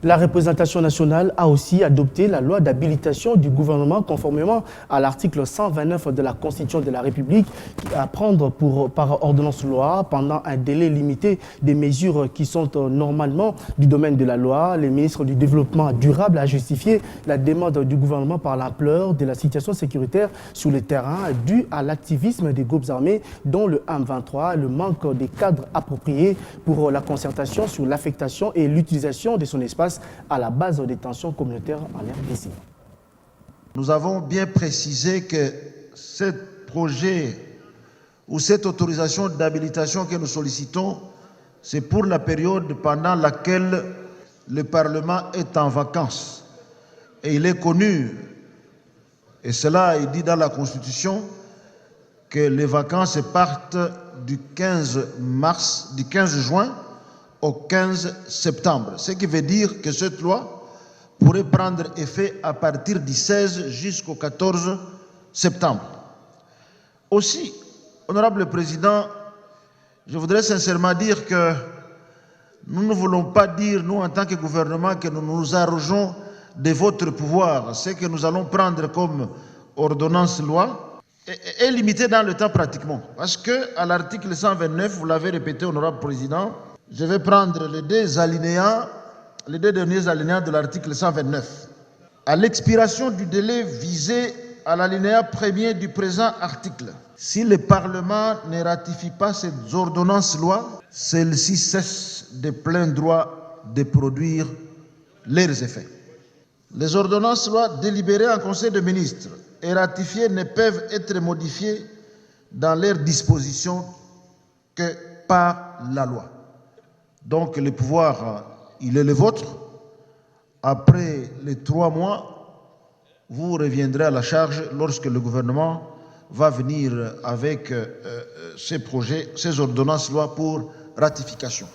La représentation nationale a aussi adopté la loi d'habilitation du gouvernement conformément à l'article 129 de la Constitution de la République à prendre par ordonnance loi pendant un délai limité des mesures qui sont normalement du domaine de la loi. Le ministre du Développement durable a justifié la demande du gouvernement par l'ampleur de la situation sécuritaire sur le terrain due à l'activisme des groupes armés dont le M23, le manque des cadres appropriés pour la concertation sur l'affectation et l'utilisation de son espace à la base des tensions communautaires en RDC. Nous avons bien précisé que ce projet ou cette autorisation d'habilitation que nous sollicitons, c'est pour la période pendant laquelle le Parlement est en vacances. Et il est connu, et cela est dit dans la Constitution, que les vacances partent du 15 juin au 15 septembre. Ce qui veut dire que cette loi pourrait prendre effet à partir du 16 jusqu'au 14 septembre. Aussi, honorable président, je voudrais sincèrement dire que nous ne voulons pas dire, nous en tant que gouvernement, que nous nous arrogeons de votre pouvoir. Ce que nous allons prendre comme ordonnance loi est limité dans le temps pratiquement. Parce qu'à l'article 129, vous l'avez répété, honorable président, je vais prendre les deux derniers alinéas de l'article 129. À l'expiration du délai visé à l'alinéa premier du présent article, si le Parlement ne ratifie pas ces ordonnances-lois, celles-ci cessent de plein droit de produire leurs effets. Les ordonnances-lois délibérées en Conseil de ministres et ratifiées ne peuvent être modifiées dans leurs dispositions que par la loi. Donc le pouvoir, il est le vôtre. Après les 3 mois, vous reviendrez à la charge lorsque le gouvernement va venir avec ces projets, ces ordonnances-lois pour ratification.